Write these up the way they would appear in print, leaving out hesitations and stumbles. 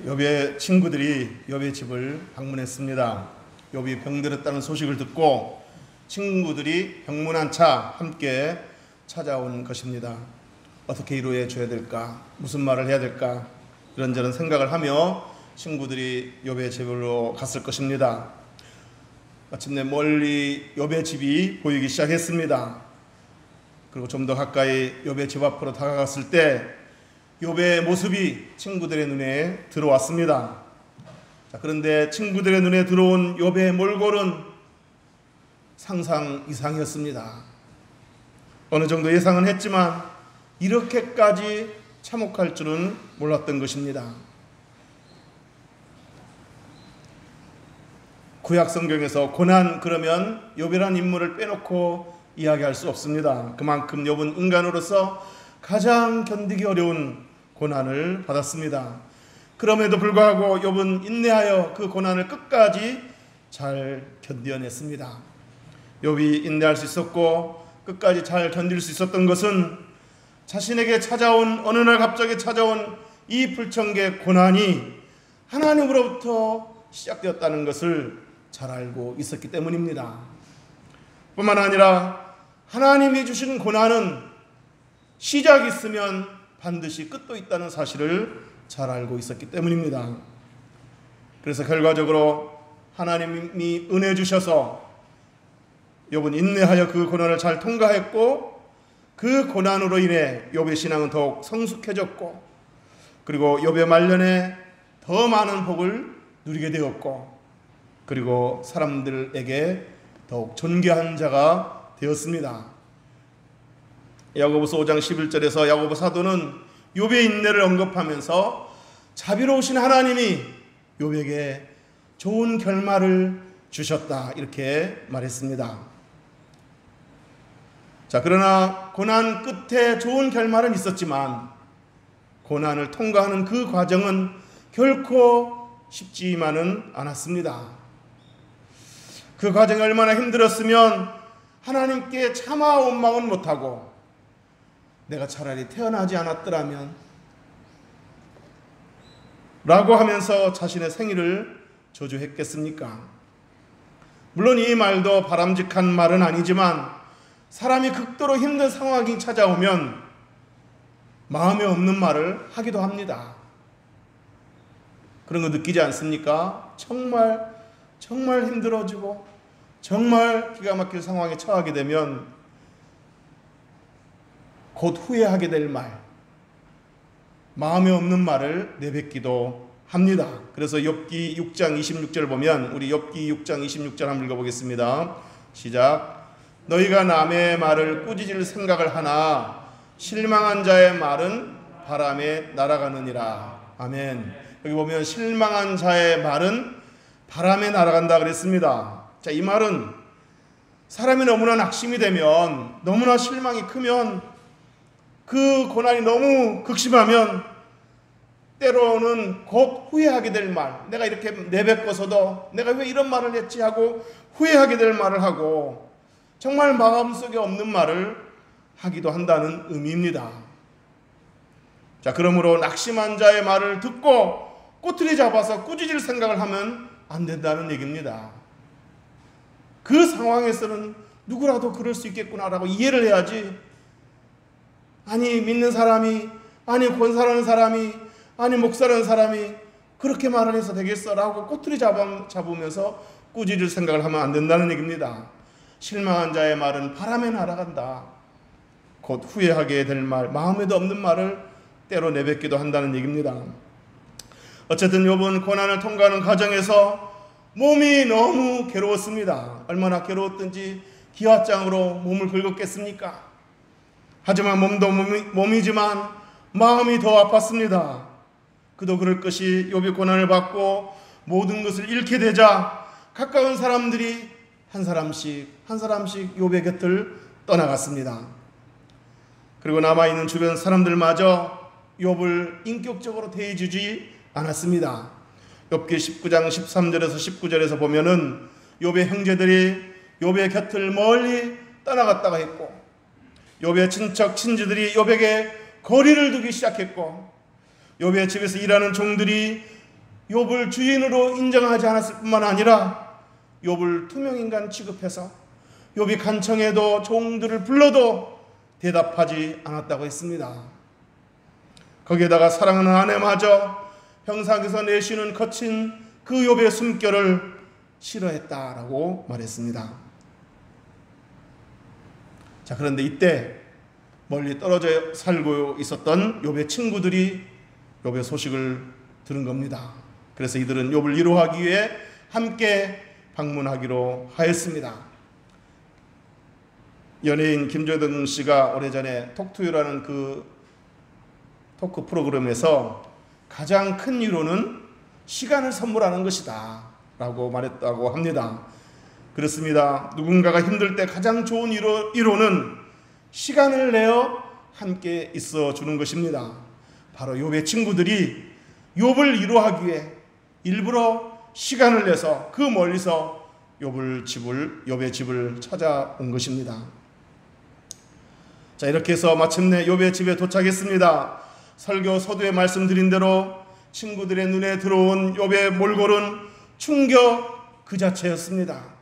욥의 친구들이 욥의 집을 방문했습니다. 욥이 병들었다는 소식을 듣고 친구들이 병문안 차 함께 찾아온 것입니다. 어떻게 위로해 줘야 될까? 무슨 말을 해야 될까? 이런저런 생각을 하며 친구들이 욥의 집으로 갔을 것입니다. 마침내 멀리 욥의 집이 보이기 시작했습니다. 그리고 좀 더 가까이 욥의 집 앞으로 다가갔을 때 욥의 모습이 친구들의 눈에 들어왔습니다. 그런데 친구들의 눈에 들어온 욥의 몰골은 상상 이상이었습니다. 어느 정도 예상은 했지만 이렇게까지 참혹할 줄은 몰랐던 것입니다. 구약 성경에서 고난 그러면 욥이라는 인물을 빼놓고 이야기할 수 없습니다. 그만큼 욥은 인간으로서 가장 견디기 어려운 고난을 받았습니다. 그럼에도 불구하고 욥은 인내하여 그 고난을 끝까지 잘 견뎌냈습니다. 욥이 인내할 수 있었고 끝까지 잘 견딜 수 있었던 것은 자신에게 찾아온 어느 날 갑자기 찾아온 이 불청객 고난이 하나님으로부터 시작되었다는 것을 잘 알고 있었기 때문입니다. 뿐만 아니라 하나님이 주신 고난은 시작이 있으면 반드시 끝도 있다는 사실을 잘 알고 있었기 때문입니다. 그래서 결과적으로 하나님이 은혜 주셔서 욥은 인내하여 그 고난을 잘 통과했고 그 고난으로 인해 욥의 신앙은 더욱 성숙해졌고 그리고 욥의 말년에 더 많은 복을 누리게 되었고 그리고 사람들에게 더욱 존귀한 자가 되었습니다. 야고보서 5장 11절에서 야고보 사도는 욥의 인내를 언급하면서 자비로우신 하나님이 욥에게 좋은 결말을 주셨다 이렇게 말했습니다. 그러나 고난 끝에 좋은 결말은 있었지만 고난을 통과하는 그 과정은 결코 쉽지만은 않았습니다. 그 과정이 얼마나 힘들었으면 하나님께 차마 원망은 못하고 내가 차라리 태어나지 않았더라면 라고 하면서 자신의 생일을 저주했겠습니까? 물론 이 말도 바람직한 말은 아니지만 사람이 극도로 힘든 상황이 찾아오면 마음에 없는 말을 하기도 합니다. 그런 거 느끼지 않습니까? 정말 힘들어지고 정말 기가 막힐 상황에 처하게 되면 곧 후회하게 될 말, 마음에 없는 말을 내뱉기도 합니다. 그래서 욥기 6장 26절 보면 우리 욥기 6장 26절 한번 읽어보겠습니다. 시작. 너희가 남의 말을 꾸짖을 생각을 하나 실망한 자의 말은 바람에 날아가느니라. 아멘. 여기 보면 실망한 자의 말은 바람에 날아간다 그랬습니다. 이 말은 사람이 너무나 낙심이 되면 너무나 실망이 크면 그 고난이 너무 극심하면 때로는 곧 후회하게 될 말, 내가 이렇게 내뱉고서도 내가 왜 이런 말을 했지 하고 후회하게 될 말을 하고 정말 마음속에 없는 말을 하기도 한다는 의미입니다. 그러므로 낙심한 자의 말을 듣고 꼬투리 잡아서 꾸짖을 생각을 하면 안 된다는 얘기입니다. 그 상황에서는 누구라도 그럴 수 있겠구나라고 이해를 해야지, 아니 믿는 사람이, 아니 권사라는 사람이, 아니 목사라는 사람이 그렇게 말을 해서 되겠어라고 꼬투리 잡으면서 꾸짖을 생각을 하면 안 된다는 얘기입니다. 실망한 자의 말은 바람에 날아간다. 곧 후회하게 될 말, 마음에도 없는 말을 때로 내뱉기도 한다는 얘기입니다. 어쨌든 욥은 고난을 통과하는 과정에서 몸이 너무 괴로웠습니다. 얼마나 괴로웠든지 기와장으로 몸을 긁었겠습니까? 하지만 몸도 몸이지만 마음이 더 아팠습니다. 그도 그럴 것이 욥이 고난을 받고 모든 것을 잃게 되자 가까운 사람들이 한 사람씩 욥의 곁을 떠나갔습니다. 그리고 남아있는 주변 사람들마저 욥을 인격적으로 대해주지 않았습니다. 욥기 19장 13절에서 19절에서 보면은 욥의 형제들이 욥의 곁을 멀리 떠나갔다가 했고 욥의 친척 친지들이 욥에게 거리를 두기 시작했고 욥의 집에서 일하는 종들이 욥을 주인으로 인정하지 않았을 뿐만 아니라 욥을 투명인간 취급해서 욥이 간청해도 종들을 불러도 대답하지 않았다고 했습니다. 거기에다가 사랑하는 아내마저 형상에서 내쉬는 거친 그 욥의 숨결을 싫어했다라고 말했습니다. 자, 그런데 이때 멀리 떨어져 살고 있었던 욥의 친구들이 욥의 소식을 들은 겁니다. 그래서 이들은 욥을 위로하기 위해 함께 방문하기로 하였습니다. 연예인 김조등 씨가 오래전에 톡투유라는 그 토크 프로그램에서 가장 큰 위로는 시간을 선물하는 것이다 라고 말했다고 합니다. 그렇습니다. 누군가가 힘들 때 가장 좋은 위로는 시간을 내어 함께 있어 주는 것입니다. 바로 욥의 친구들이 욥을 위로하기 위해 일부러 시간을 내서 그 멀리서 욥의 집을 찾아온 것입니다. 자, 이렇게 해서 마침내 욥의 집에 도착했습니다. 설교 서두에 말씀드린 대로 친구들의 눈에 들어온 욥의 몰골은 충격 그 자체였습니다.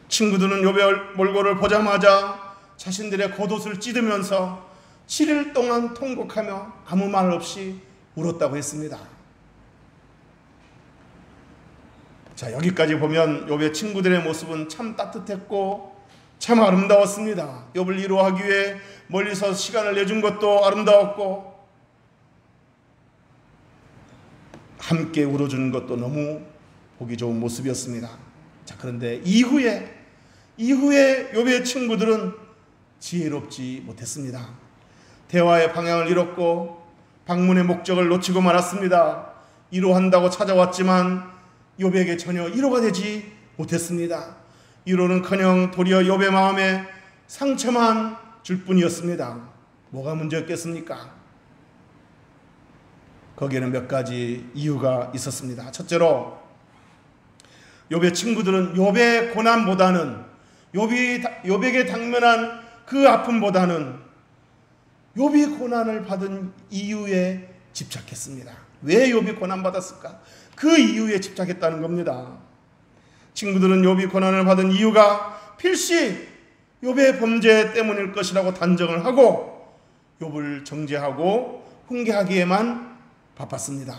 친구들은 욥의 몰골을 보자마자 자신들의 겉옷을 찢으면서 7일 동안 통곡하며 아무 말 없이 울었다고 했습니다. 자, 여기까지 보면 욥의 친구들의 모습은 참 따뜻했고 참 아름다웠습니다. 욥을 위로하기 위해 멀리서 시간을 내준 것도 아름다웠고 함께 울어주는 것도 너무 보기 좋은 모습이었습니다. 자, 그런데 이후에 욥의 친구들은 지혜롭지 못했습니다. 대화의 방향을 잃었고 방문의 목적을 놓치고 말았습니다. 위로한다고 찾아왔지만 욥에게 전혀 위로가 되지 못했습니다. 위로는커녕 도리어 욥의 마음에 상처만 줄 뿐이었습니다. 뭐가 문제였겠습니까? 거기에는 몇 가지 이유가 있었습니다. 첫째로 욥의 친구들은 욥의 고난보다는 욥에게 당면한 그 아픔보다는 욥이 고난을 받은 이유에 집착했습니다. 왜 욥이 고난받았을까? 그 이유에 집착했다는 겁니다. 친구들은 욥이 고난을 받은 이유가 필시 욥의 범죄 때문일 것이라고 단정을 하고 욥을 정죄하고 훈계하기에만 바빴습니다.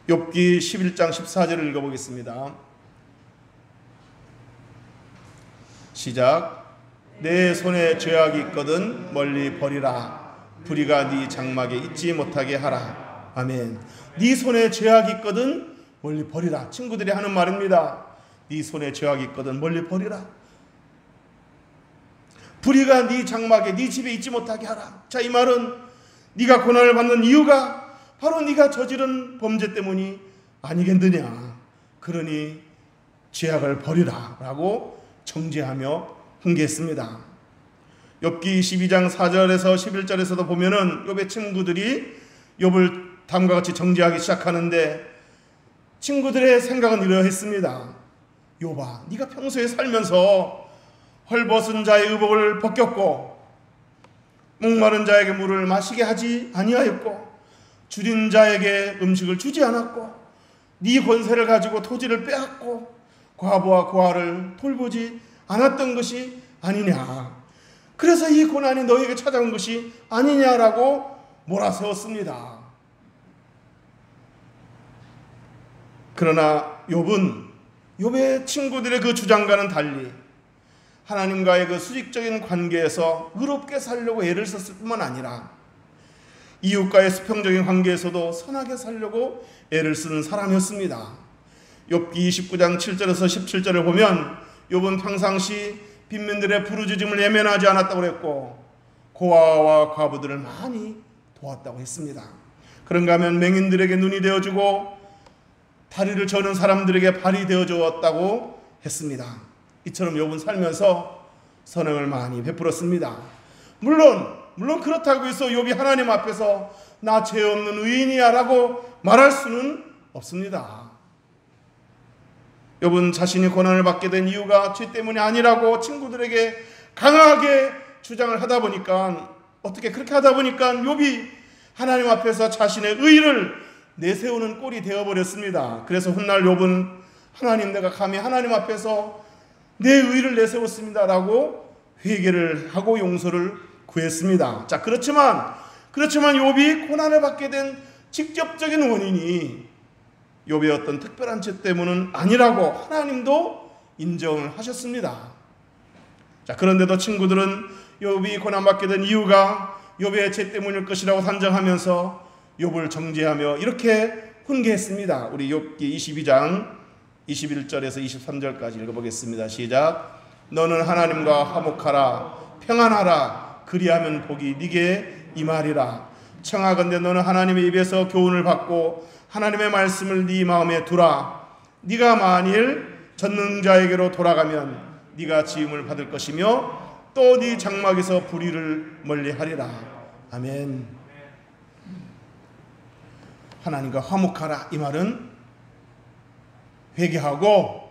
욥기 11장 14절을 읽어보겠습니다. 시작. 내 손에 죄악이 있거든 멀리 버리라. 불의가 네 장막에 있지 못하게 하라. 아멘. 네 손에 죄악이 있거든 멀리 버리라. 친구들이 하는 말입니다. 네 손에 죄악이 있거든 멀리 버리라. 불의가 네 장막에 네 집에 있지 못하게 하라. 자, 이 말은 네가 고난을 받는 이유가 바로 네가 저지른 범죄 때문이 아니겠느냐. 그러니 죄악을 버리라 라고 정죄하며 훈계했습니다. 욥기 12장 4절에서 11절에서도 보면은 욥의 친구들이 욥을 다음과 같이 정죄하기 시작하는데 친구들의 생각은 이러했습니다. 욥아, 네가 평소에 살면서 헐벗은 자의 의복을 벗겼고 목마른 자에게 물을 마시게 하지 아니하였고 줄인 자에게 음식을 주지 않았고 네 권세를 가지고 토지를 빼앗고 과부와 고아를 돌보지 않았던 것이 아니냐. 그래서 이 고난이 너에게 찾아온 것이 아니냐라고 몰아세웠습니다. 그러나 욥의 친구들의 그 주장과는 달리 하나님과의 그 수직적인 관계에서 의롭게 살려고 애를 썼을 뿐만 아니라 이웃과의 수평적인 관계에서도 선하게 살려고 애를 쓰는 사람이었습니다. 욥기 29장 7절에서 17절을 보면 욥은 평상시 빈민들의 부르짖음을 예면하지 않았다고 했고 고아와 과부들을 많이 도왔다고 했습니다. 그런가 하면 맹인들에게 눈이 되어주고 다리를 저는 사람들에게 발이 되어주었다고 했습니다. 이처럼 욥은 살면서 선행을 많이 베풀었습니다. 물론 그렇다고 해서 욥이 하나님 앞에서 나 죄 없는 의인이야 라고 말할 수는 없습니다. 욥은 자신이 고난을 받게 된 이유가 죄 때문이 아니라고 친구들에게 강하게 주장을 하다 보니까 욥이 하나님 앞에서 자신의 의를 내세우는 꼴이 되어버렸습니다. 그래서 훗날 욥은 하나님, 내가 감히 하나님 앞에서 내 의를 내세웠습니다 라고 회개를 하고 용서를 구했습니다. 자, 그렇지만 욥이 고난을 받게 된 직접적인 원인이 욥의 어떤 특별한 죄 때문은 아니라고 하나님도 인정을 하셨습니다. 자, 그런데도 친구들은 욥이 고난받게 된 이유가 욥의 죄 때문일 것이라고 산정하면서 욥을 정죄하며 이렇게 훈계했습니다. 우리 욥기 22장 21절에서 23절까지 읽어보겠습니다. 시작. 너는 하나님과 화목하라, 평안하라, 그리하면 복이 네게 임하리라. 청하건대 너는 하나님의 입에서 교훈을 받고 하나님의 말씀을 네 마음에 두라. 네가 만일 전능자에게로 돌아가면 네가 지음을 받을 것이며 또 네 장막에서 불의를 멀리하리라. 아멘. 하나님과 화목하라, 이 말은 회개하고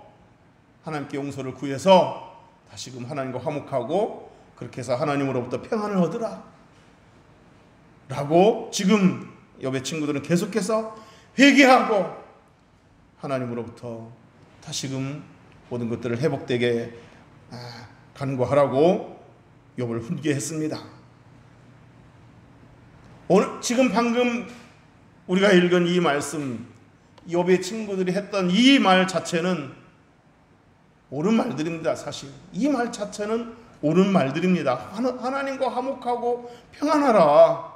하나님께 용서를 구해서 다시금 하나님과 화목하고 그렇게 해서 하나님으로부터 평안을 얻으라 라고 지금 욥의 친구들은 계속해서 회개하고 하나님으로부터 다시금 모든 것들을 회복되게 간구하라고 욥을 훈계했습니다. 오늘 지금 방금 우리가 읽은 이 말씀, 욥의 친구들이 했던 이 말 자체는 옳은 말들입니다. 사실 이 말 자체는 옳은 말들입니다. 하나님과 화목하고 평안하라.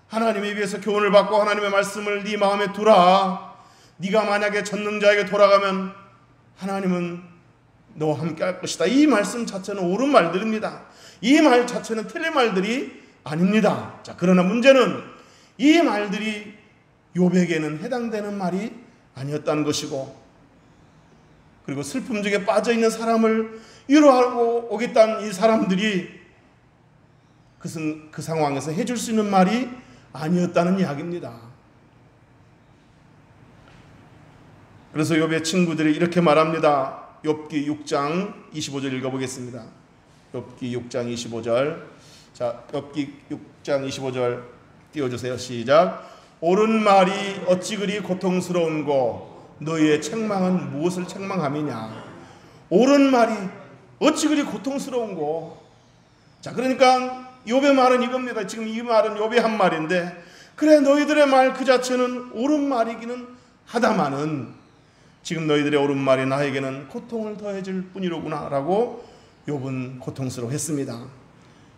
하나님에 비해서 교훈을 받고 하나님의 말씀을 네 마음에 두라. 네가 만약에 전능자에게 돌아가면 하나님은 너와 함께 할 것이다. 이 말씀 자체는 옳은 말들입니다. 이 말 자체는 틀린 말들이 아닙니다. 자, 그러나 문제는 이 말들이 욥에게는 해당되는 말이 아니었다는 것이고, 그리고 슬픔 중에 빠져있는 사람을 위로하고 오겠다는 이 사람들이 그 상황에서 해줄 수 있는 말이 아니었다는 이야기입니다. 그래서 욥의 친구들이 이렇게 말합니다. 욥기 6장 25절 읽어보겠습니다. 욥기 6장 25절. 자, 욥기 6장 25절 띄워주세요. 시작. 옳은 말이 어찌 그리 고통스러운고 너희의 책망은 무엇을 책망함이냐. 옳은 말이 어찌 그리 고통스러운고. 자, 그러니까 욥의 말은 이겁니다. 지금 이 말은 욥의 한 말인데, 그래 너희들의 말 그 자체는 옳은 말이기는 하다마는 지금 너희들의 옳은 말이 나에게는 고통을 더해줄 뿐이로구나 라고 욥은 고통스러워했습니다.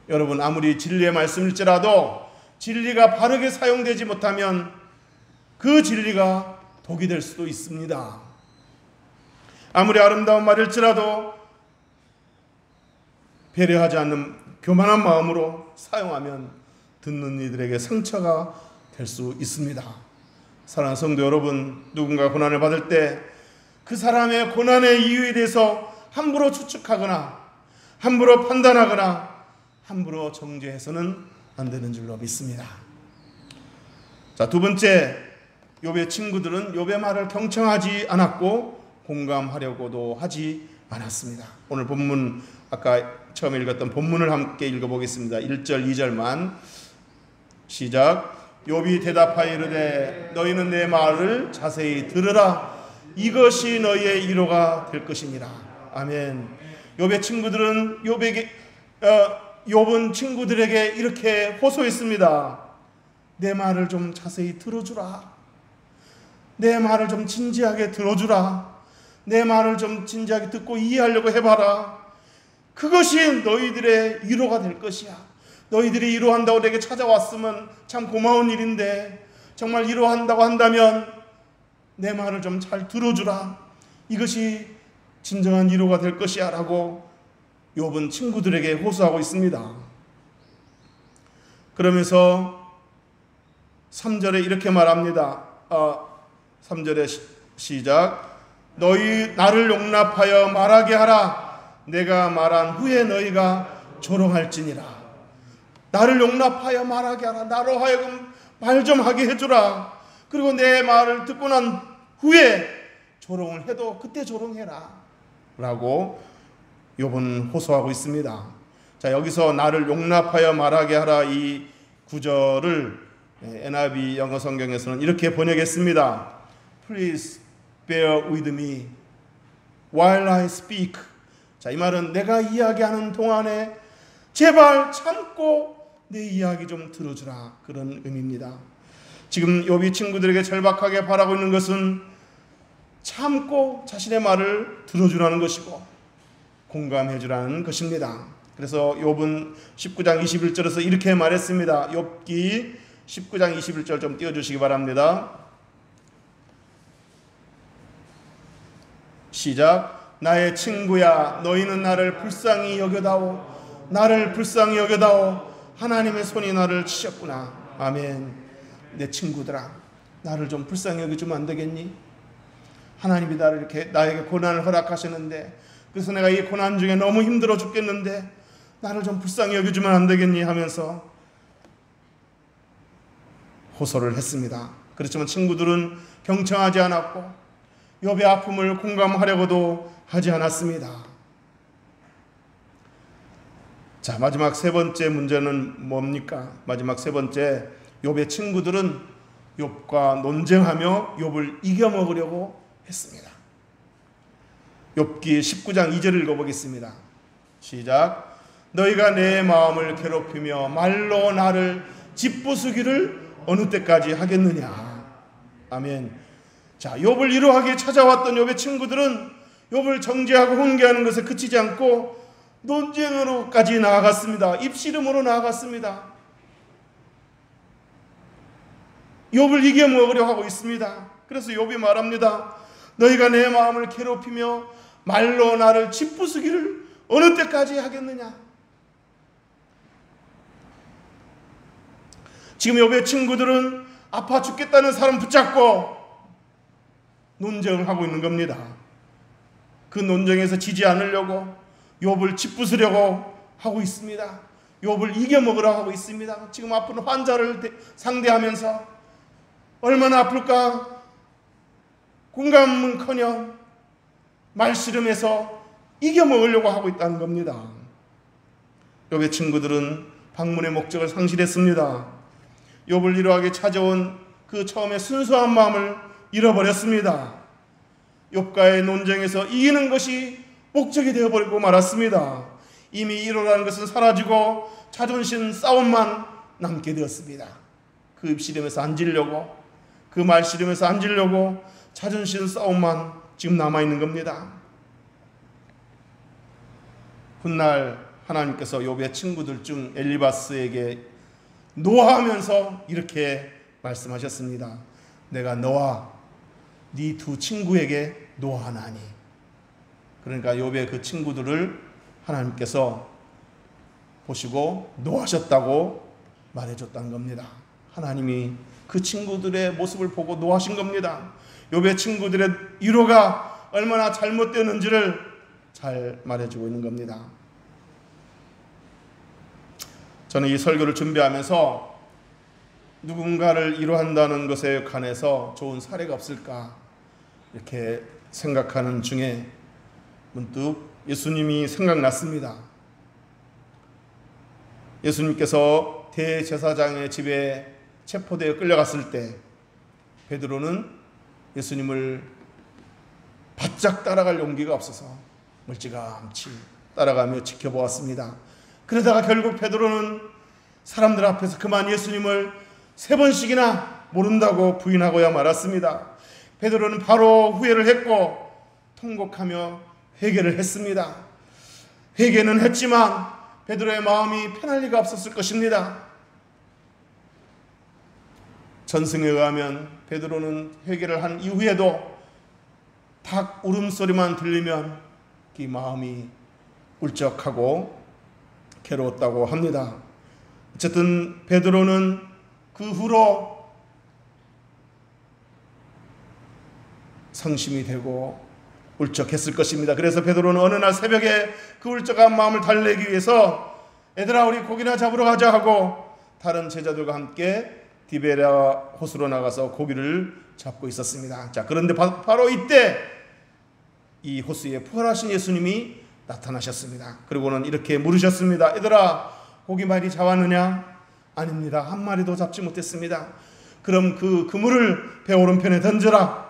여러분, 아무리 진리의 말씀일지라도 진리가 바르게 사용되지 못하면 그 진리가 독이 될 수도 있습니다. 아무리 아름다운 말일지라도 배려하지 않는 교만한 마음으로 사용하면 듣는 이들에게 상처가 될 수 있습니다. 사랑하는 성도 여러분, 누군가 고난을 받을 때 그 사람의 고난의 이유에 대해서 함부로 추측하거나 함부로 판단하거나 함부로 정죄해서는 안 되는 줄로 믿습니다. 자, 두 번째, 욥의 친구들은 욥의 말을 경청하지 않았고 공감하려고도 하지 않았습니다. 오늘 본문, 아까 처음에 읽었던 본문을 함께 읽어보겠습니다. 1절 2절만. 시작. 욥이 대답하여 이르되 너희는 내 말을 자세히 들으라. 이것이 너희의 위로가 될 것이니라. 아멘. 욥의 친구들은 욥은 친구들에게 이렇게 호소했습니다. 내 말을 좀 자세히 들어주라. 내 말을 좀 진지하게 들어주라. 내 말을 좀 진지하게 듣고 이해하려고 해봐라. 그것이 너희들의 위로가 될 것이야. 너희들이 위로한다고 내게 찾아왔으면 참 고마운 일인데, 정말 위로한다고 한다면 내 말을 좀 잘 들어주라. 이것이 진정한 위로가 될 것이야 라고 욥은 친구들에게 호소하고 있습니다. 그러면서 3절에 이렇게 말합니다. 3절에 시작. 너희 나를 용납하여 말하게 하라. 내가 말한 후에 너희가 조롱할지니라. 나를 용납하여 말하게 하라. 나로 하여금 말 좀 하게 해주라. 그리고 내 말을 듣고 난 후에 조롱을 해도 그때 조롱해라 라고 욥은 호소하고 있습니다. 자, 여기서 나를 용납하여 말하게 하라, 이 구절을 NIV 영어 성경에서는 이렇게 번역했습니다. Please bear with me while I speak. 자, 이 말은 내가 이야기하는 동안에 제발 참고 내 이야기 좀 들어주라, 그런 의미입니다. 지금 욥이 친구들에게 절박하게 바라고 있는 것은 참고 자신의 말을 들어주라는 것이고 공감해 주라는 것입니다. 그래서 욥은 19장 21절에서 이렇게 말했습니다. 욥기 19장 21절 좀 띄워주시기 바랍니다. 시작. 나의 친구야, 너희는 나를 불쌍히 여겨다오. 나를 불쌍히 여겨다오. 하나님의 손이 나를 치셨구나. 아멘. 내 친구들아, 나를 좀 불쌍히 여겨주면 안 되겠니? 하나님이 나에게 고난을 허락하시는데, 그래서 내가 이 고난 중에 너무 힘들어 죽겠는데 나를 좀 불쌍히 여겨주면 안 되겠니? 하면서 호소를 했습니다. 그렇지만 친구들은 경청하지 않았고 욥의 아픔을 공감하려고도 하지 않았습니다. 자, 마지막 세 번째 문제는 뭡니까? 마지막 세 번째, 욥의 친구들은 욥과 논쟁하며 욥을 이겨먹으려고 했습니다. 욥기 19장 2절을 읽어보겠습니다. 시작. 너희가 내 마음을 괴롭히며 말로 나를 짓부수기를 어느 때까지 하겠느냐. 아멘. 자, 욥을 이로하게 찾아왔던 욥의 친구들은 욥을 정죄하고 훈계하는 것에 그치지 않고 논쟁으로까지 나아갔습니다. 입씨름으로 나아갔습니다. 욥을 이겨먹으려 하고 있습니다. 그래서 욥이 말합니다. 너희가 내 마음을 괴롭히며 말로 나를 짓부수기를 어느 때까지 하겠느냐. 지금 욥의 친구들은 아파 죽겠다는 사람 붙잡고 논쟁을 하고 있는 겁니다. 그 논쟁에서 지지 않으려고 욥을 짓부수려고 하고 있습니다. 욥을 이겨먹으려 하고 있습니다. 지금 아픈 환자를 상대하면서 얼마나 아플까 공감은커녕 말씨름해서 이겨먹으려고 하고 있다는 겁니다. 욥의 친구들은 방문의 목적을 상실했습니다. 욥을 이로하게 찾아온 그 처음에 순수한 마음을 잃어버렸습니다. 욥과의 논쟁에서 이기는 것이 목적이 되어버리고 말았습니다. 이미 이로라는 것은 사라지고 자존심 싸움만 남게 되었습니다. 그 입씨름에서 앉으려고, 그 말씨름에서 앉으려고 자존심 싸움만 지금 남아있는 겁니다. 훗날 하나님께서 욥의 친구들 중 엘리바스에게 노하면서 이렇게 말씀하셨습니다. 내가 너와 네 두 친구에게 노하나니. 그러니까 욥의 그 친구들을 하나님께서 보시고 노하셨다고 말해줬다는 겁니다. 하나님이 그 친구들의 모습을 보고 노하신 겁니다. 욥의 친구들의 위로가 얼마나 잘못되었는지를 잘 말해주고 있는 겁니다. 저는 이 설교를 준비하면서 누군가를 위로한다는 것에 관해서 좋은 사례가 없을까 이렇게 생각하는 중에 문득 예수님이 생각났습니다. 예수님께서 대제사장의 집에 체포되어 끌려갔을 때 베드로는 예수님을 바짝 따라갈 용기가 없어서 멀찌감치 따라가며 지켜보았습니다. 그러다가 결국 베드로는 사람들 앞에서 그만 예수님을 3번씩이나 모른다고 부인하고야 말았습니다. 베드로는 바로 후회를 했고 통곡하며 회개를 했습니다. 회개는 했지만 베드로의 마음이 편할 리가 없었을 것입니다. 전승에 의하면 베드로는 회개를 한 이후에도 닭 울음소리만 들리면 그 마음이 울적하고 괴로웠다고 합니다. 어쨌든 베드로는 그 후로 상심이 되고 울적했을 것입니다. 그래서 베드로는 어느 날 새벽에 그 울적한 마음을 달래기 위해서 얘들아 우리 고기나 잡으러 가자 하고 다른 제자들과 함께 디베랴 호수로 나가서 고기를 잡고 있었습니다. 자, 그런데 바로 이때 이 호수에 부활하신 예수님이 나타나셨습니다. 그리고는 이렇게 물으셨습니다. 얘들아 고기 많이 잡았느냐? 아닙니다. 한 마리도 잡지 못했습니다. 그럼 그 그물을 배 오른편에 던져라.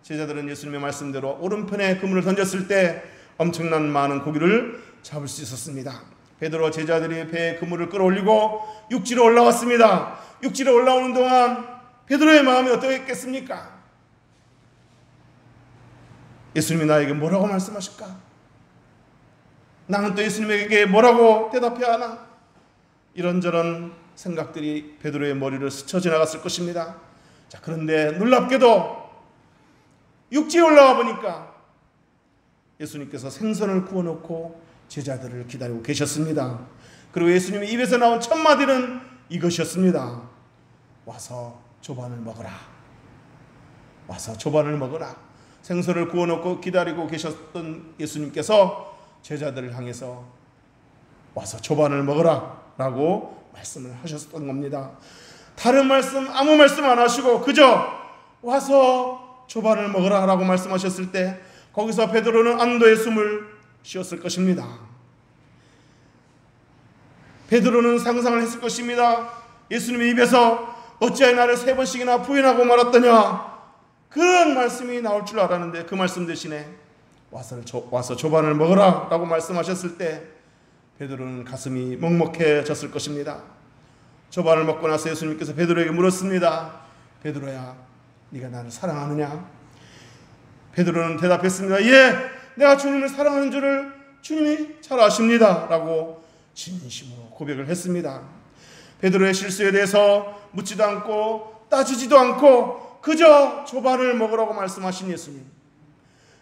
제자들은 예수님의 말씀대로 오른편에 그물을 던졌을 때 엄청난 많은 고기를 잡을 수 있었습니다. 베드로 제자들이 배에 그물을 끌어올리고 육지로 올라왔습니다. 육지로 올라오는 동안 베드로의 마음이 어떠했겠습니까? 예수님이 나에게 뭐라고 말씀하실까? 나는 또 예수님에게 뭐라고 대답해야 하나? 이런저런 생각들이 베드로의 머리를 스쳐 지나갔을 것입니다. 자, 그런데 놀랍게도 육지에 올라와 보니까 예수님께서 생선을 구워놓고 제자들을 기다리고 계셨습니다. 그리고 예수님의 입에서 나온 첫 마디는 이것이었습니다. 와서 조반을 먹어라. 와서 조반을 먹어라. 생선을 구워놓고 기다리고 계셨던 예수님께서 제자들을 향해서 와서 조반을 먹어라 라고 말씀을 하셨던 겁니다. 다른 말씀, 아무 말씀 안 하시고 그저 와서 조반을 먹어라 라고 말씀하셨을 때 거기서 베드로는 안도의 숨을 쉬었을 것입니다. 베드로는 상상을 했을 것입니다. 예수님의 입에서 어찌하여 나를 3번씩이나 부인하고 말았더냐, 그런 말씀이 나올 줄 알았는데 그 말씀 대신에 와서 조반을 먹어라 라고 말씀하셨을 때 베드로는 가슴이 먹먹해졌을 것입니다. 조반을 먹고 나서 예수님께서 베드로에게 물었습니다. 베드로야, 네가 나를 사랑하느냐? 베드로는 대답했습니다. 예, 내가 주님을 사랑하는 줄을 주님이 잘 아십니다 라고 진심으로 고백을 했습니다. 베드로의 실수에 대해서 묻지도 않고 따지지도 않고 그저 조반을 먹으라고 말씀하신 예수님,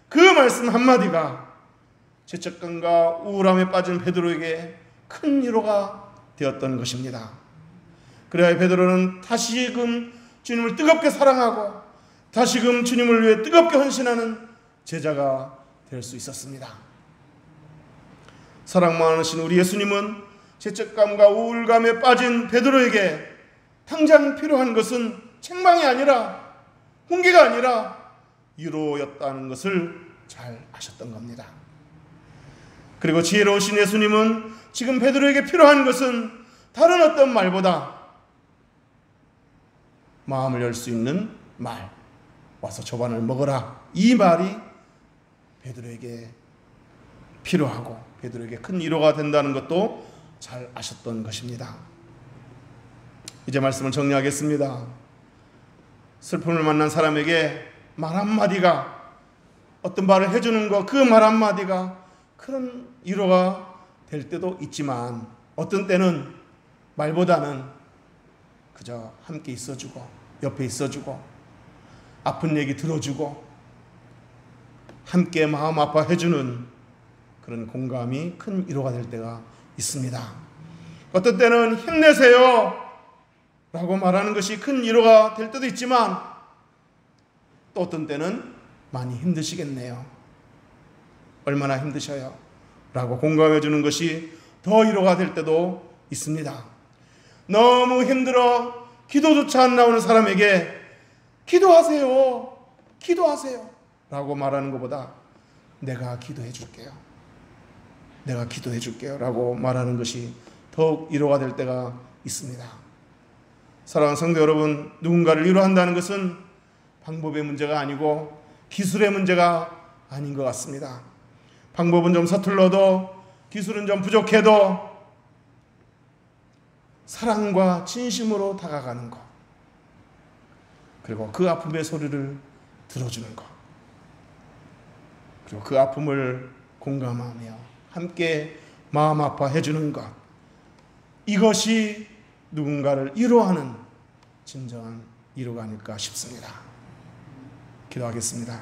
그 말씀 한마디가 죄책감과 우울함에 빠진 베드로에게 큰 위로가 되었던 것입니다. 그래야 베드로는 다시금 주님을 뜨겁게 사랑하고 다시금 주님을 위해 뜨겁게 헌신하는 제자가 될 수 있었습니다. 사랑 많으신 우리 예수님은 죄책감과 우울감에 빠진 베드로에게 당장 필요한 것은 책망이 아니라 훈계가 아니라 위로였다는 것을 잘 아셨던 겁니다. 그리고 지혜로우신 예수님은 지금 베드로에게 필요한 것은 다른 어떤 말보다 마음을 열 수 있는 말, 와서 조반을 먹어라, 이 말이 베드로에게 필요하고 베드로에게 큰 위로가 된다는 것도 잘 아셨던 것입니다. 이제 말씀을 정리하겠습니다. 슬픔을 만난 사람에게 말 한마디가, 어떤 말을 해주는 것, 그 말 한마디가 큰 위로가 될 때도 있지만 어떤 때는 말보다는 그저 함께 있어주고 옆에 있어주고 아픈 얘기 들어주고 함께 마음 아파해주는 그런 공감이 큰 위로가 될 때가 있습니다. 어떤 때는 힘내세요 라고 말하는 것이 큰 위로가 될 때도 있지만 또 어떤 때는 많이 힘드시겠네요, 얼마나 힘드셔요 라고 공감해 주는 것이 더 위로가 될 때도 있습니다. 너무 힘들어 기도조차 안 나오는 사람에게 기도하세요, 기도하세요 라고 말하는 것보다 내가 기도해 줄게요, 내가 기도해 줄게요 라고 말하는 것이 더욱 위로가 될 때가 있습니다. 사랑하는 성도 여러분, 누군가를 위로한다는 것은 방법의 문제가 아니고 기술의 문제가 아닌 것 같습니다. 방법은 좀 서툴러도 기술은 좀 부족해도 사랑과 진심으로 다가가는 것, 그리고 그 아픔의 소리를 들어주는 것, 그리고 그 아픔을 공감하며 함께 마음 아파해 주는 것, 이것이 누군가를 위로하는 진정한 위로가 아닐까 싶습니다. 기도하겠습니다.